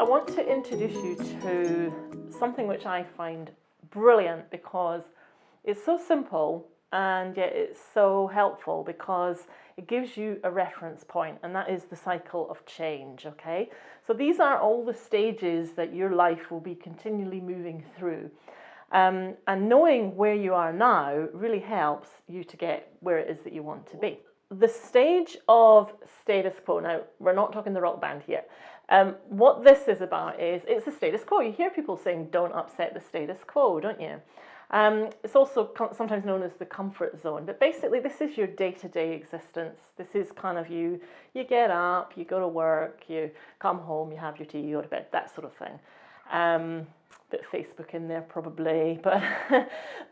I want to introduce you to something which I find brilliant because it's so simple and yet it's so helpful because it gives you a reference point, and that is the cycle of change, okay? So these are all the stages that your life will be continually moving through. And knowing where you are now really helps you to get where it is that you want to be. The stage of status quo, now we're not talking the rock band here. What this is about is it's the status quo. You hear people saying don't upset the status quo, don't you? It's also sometimes known as the comfort zone, but basically this is your day-to-day existence. This is kind of you get up, you go to work, you come home, you have your tea, you go to bed, that sort of thing. Bit of Facebook in there probably, but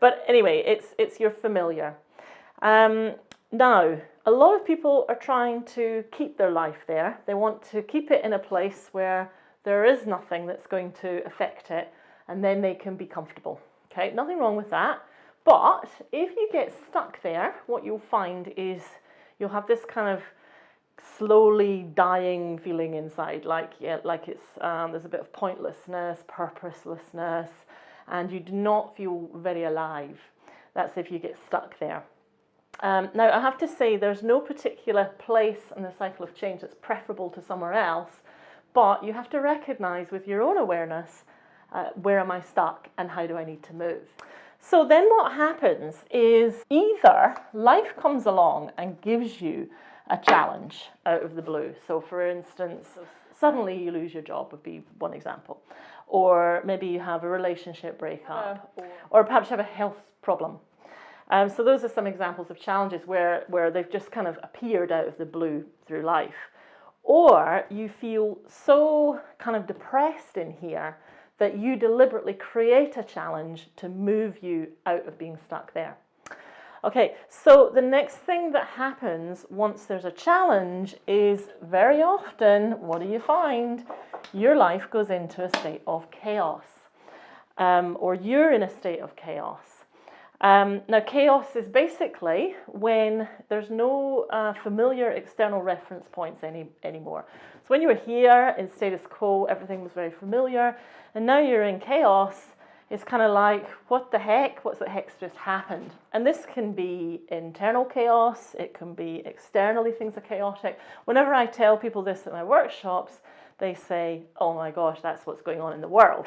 but anyway, it's your familiar. Now, a lot of people are trying to keep their life there. They want to keep it in a place where there is nothing that's going to affect it, and then they can be comfortable. Okay, nothing wrong with that. But if you get stuck there, what you'll find is you'll have this kind of slowly dying feeling inside, like it's there's a bit of pointlessness, purposelessness, and you do not feel very alive. That's if you get stuck there. Now, I have to say there's no particular place in the cycle of change that's preferable to somewhere else, but you have to recognise with your own awareness, where am I stuck and how do I need to move? So then what happens is either life comes along and gives you a challenge out of the blue. So for instance, suddenly you lose your job would be one example. Or maybe you have a relationship breakup, or perhaps you have a health problem. So those are some examples of challenges where they've just kind of appeared out of the blue through life. Or you feel so kind of depressed in here that you deliberately create a challenge to move you out of being stuck there. Okay, so the next thing that happens once there's a challenge is very often, what do you find? Your life goes into a state of chaos, or you're in a state of chaos. Now, chaos is basically when there's no familiar external reference points anymore. So when you were here in status quo, everything was very familiar, and now you're in chaos. It's kind of like, what the heck's just happened? And this can be internal chaos, it can be externally things are chaotic. Whenever I tell people this at my workshops, they say, oh my gosh, that's what's going on in the world.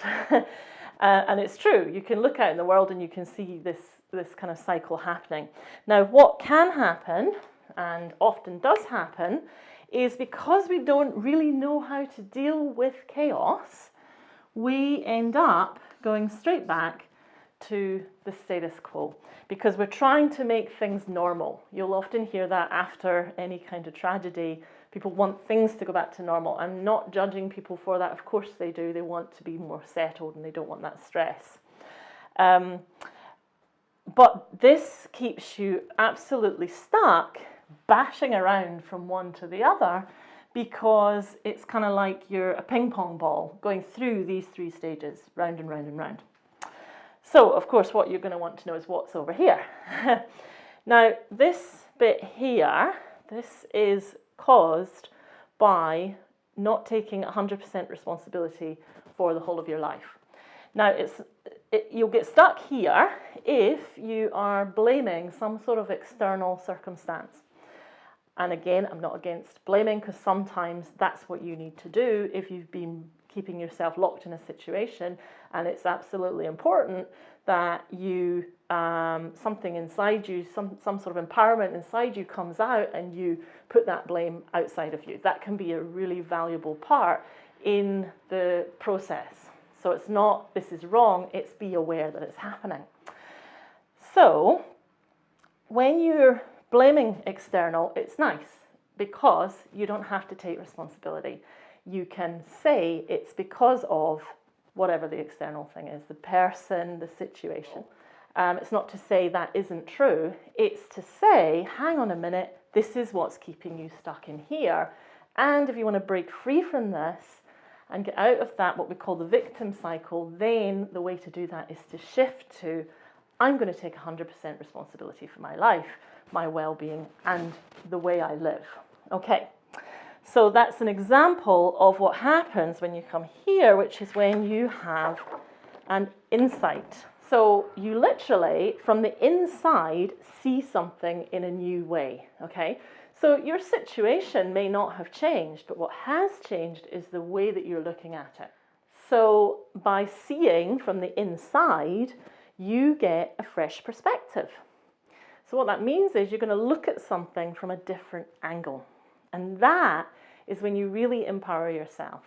And it's true, you can look out in the world and you can see this kind of cycle happening. Now, what can happen, and often does happen, is because we don't really know how to deal with chaos, we end up going straight back to the status quo because we're trying to make things normal. You'll often hear that after any kind of tragedy. People want things to go back to normal. I'm not judging people for that. Of course they do. They want to be more settled and they don't want that stress. But this keeps you absolutely stuck, bashing around from one to the other, because it's kind of like you're a ping pong ball going through these three stages, round and round and round. So, of course, what you're going to want to know is what's over here. Now, this bit here, this is caused by not taking 100% responsibility for the whole of your life. Now, you'll get stuck here if you are blaming some sort of external circumstance. And again, I'm not against blaming because sometimes that's what you need to do if you've been keeping yourself locked in a situation, and it's absolutely important that you something inside you, some sort of empowerment inside you comes out and you put that blame outside of you. That can be a really valuable part in the process. So it's not this is wrong, it's be aware that it's happening. So when you're blaming external, it's nice because you don't have to take responsibility. You can say it's because of whatever the external thing is, the person, the situation. It's not to say that isn't true. It's to say, hang on a minute, this is what's keeping you stuck in here. And if you want to break free from this and get out of that, what we call the victim cycle, then the way to do that is to shift to, I'm going to take 100% responsibility for my life, my well-being, and the way I live. Okay, So that's an example of what happens when you come here, which is when you have an insight. So you literally, from the inside, see something in a new way, okay? So your situation may not have changed, but what has changed is the way that you're looking at it. So by seeing from the inside, you get a fresh perspective. So what that means is you're going to look at something from a different angle. And that is when you really empower yourself,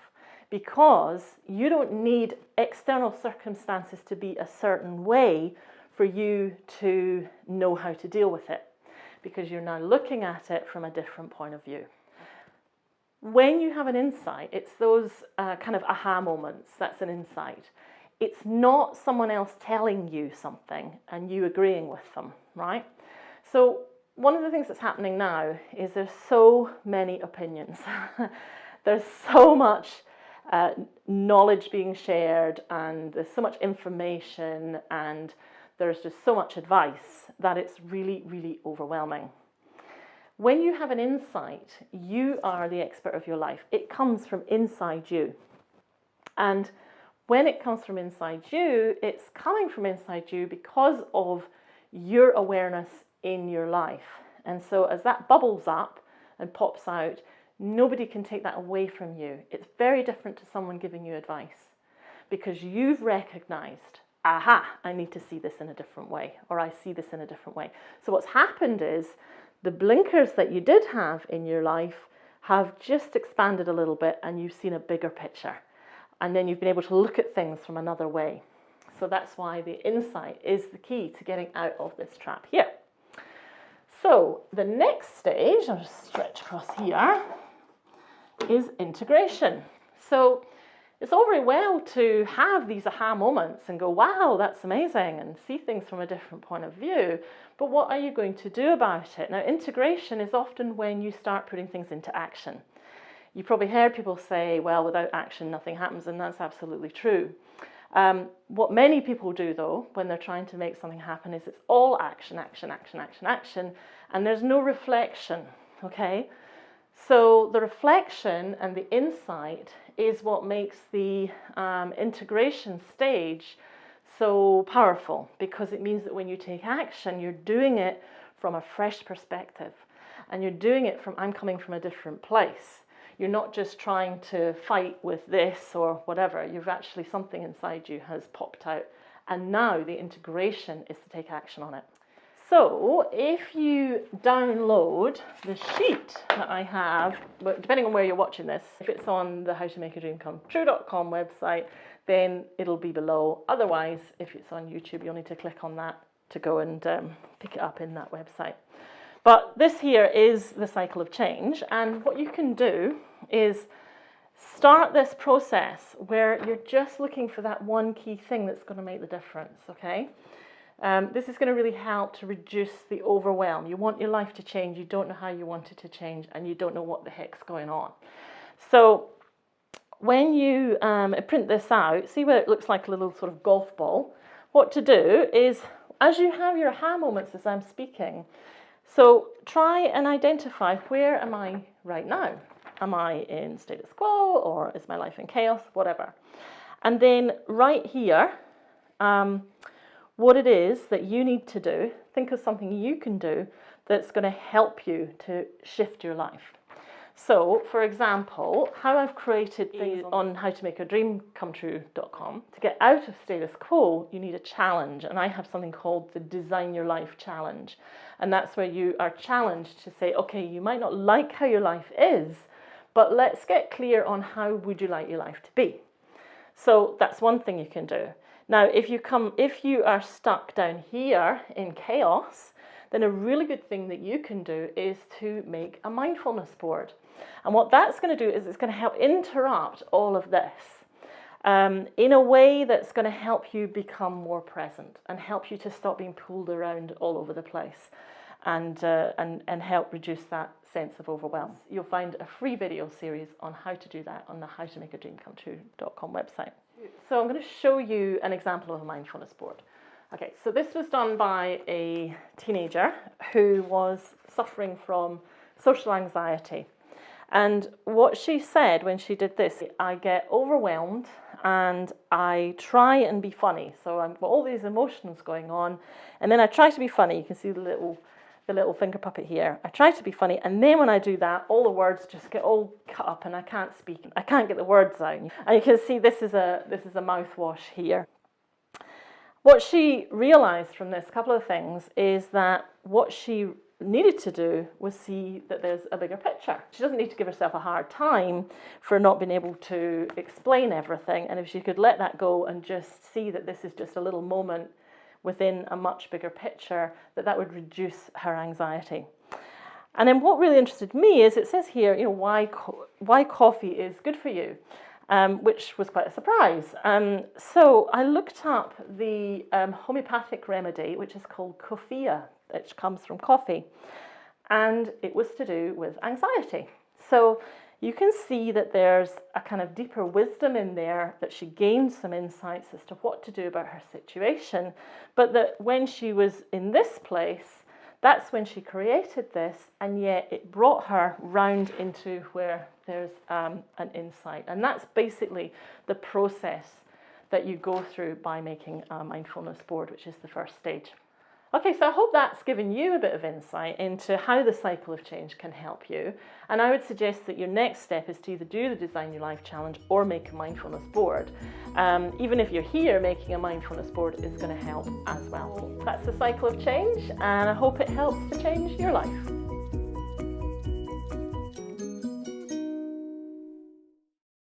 because you don't need external circumstances to be a certain way for you to know how to deal with it, because you're now looking at it from a different point of view. When you have an insight, it's those kind of aha moments. That's an insight. It's not someone else telling you something and you agreeing with them, right? So one of the things that's happening now is there's so many opinions. There's so much knowledge being shared, and there's so much information, and there's just so much advice that it's really, really overwhelming. When you have an insight, you are the expert of your life. It comes from inside you. And when it comes from inside you, it's coming from inside you because of your awareness in your life. And so as that bubbles up and pops out, nobody can take that away from you. It's very different to someone giving you advice, because you've recognized, aha, I need to see this in a different way, or I see this in a different way. So what's happened is the blinkers that you did have in your life have just expanded a little bit, and you've seen a bigger picture. And then you've been able to look at things from another way. So that's why the insight is the key to getting out of this trap here. So the next stage, I'll just stretch across here, is integration. So it's all very well to have these aha moments and go, wow, that's amazing, and see things from a different point of view. But what are you going to do about it? Now, integration is often when you start putting things into action. You probably heard people say, well, without action, nothing happens, and that's absolutely true. What many people do, though, when they're trying to make something happen, is it's all action, action, action, action, action, and there's no reflection, okay? So the reflection and the insight is what makes the integration stage so powerful, because it means that when you take action, you're doing it from a fresh perspective, and you're doing it from, I'm coming from a different place. You're not just trying to fight with this or whatever. You've actually, something inside you has popped out, and now the integration is to take action on it. So if you download the sheet that I have, but depending on where you're watching this, if it's on the howtomakeadreamcometrue.com website, then it'll be below. Otherwise, if it's on YouTube, you'll need to click on that to go and pick it up in that website. But this here is the cycle of change, and what you can do is start this process where you're just looking for that one key thing that's going to make the difference, okay? This is going to really help to reduce the overwhelm. You want your life to change, you don't know how you want it to change, and you don't know what the heck's going on. So when you print this out, see where it looks like a little sort of golf ball? What to do is, as you have your aha moments as I'm speaking, so try and identify, where am I right now? Am I in status quo, or is my life in chaos? Whatever. And then right here, what it is that you need to do, think of something you can do that's going to help you to shift your life. So, for example, how I've created things on howtomakeadreamcometrue.com. To get out of status quo, you need a challenge, and I have something called the Design Your Life Challenge. And that's where you are challenged to say, okay, you might not like how your life is, but let's get clear on how would you like your life to be. So that's one thing you can do. Now, if you are stuck down here in chaos, then a really good thing that you can do is to make a mindfulness board. And what that's going to do is it's going to help interrupt all of this in a way that's going to help you become more present and help you to stop being pulled around all over the place, and help reduce that sense of overwhelm. You'll find a free video series on how to do that on the howtomakeadreamcometrue.com website. So I'm going to show you an example of a mindfulness board. Okay, so this was done by a teenager who was suffering from social anxiety. And what she said when she did this, I get overwhelmed and I try and be funny. So I've got all these emotions going on, and then I try to be funny. You can see the little finger puppet here. I try to be funny, and then when I do that, all the words just get all cut up and I can't speak. I can't get the words out. And you can see this is a mouthwash here. What she realised from this, couple of things, is that what she needed to do was see that there's a bigger picture. She doesn't need to give herself a hard time for not being able to explain everything, and if she could let that go and just see that this is just a little moment within a much bigger picture, that would reduce her anxiety. And then what really interested me is it says here, why coffee is good for you, which was quite a surprise. So I looked up the homeopathic remedy, which is called coffea, which comes from coffee, and it was to do with anxiety. So you can see that there's a kind of deeper wisdom in there, that she gained some insights as to what to do about her situation, but that when she was in this place, that's when she created this, and yet it brought her round into where there's an insight. And that's basically the process that you go through by making a mindfulness board, which is the first stage. Okay, so I hope that's given you a bit of insight into how the cycle of change can help you. And I would suggest that your next step is to either do the Design Your Life Challenge or make a mindfulness board. Even if you're here, making a mindfulness board is going to help as well. That's the cycle of change, and I hope it helps to change your life.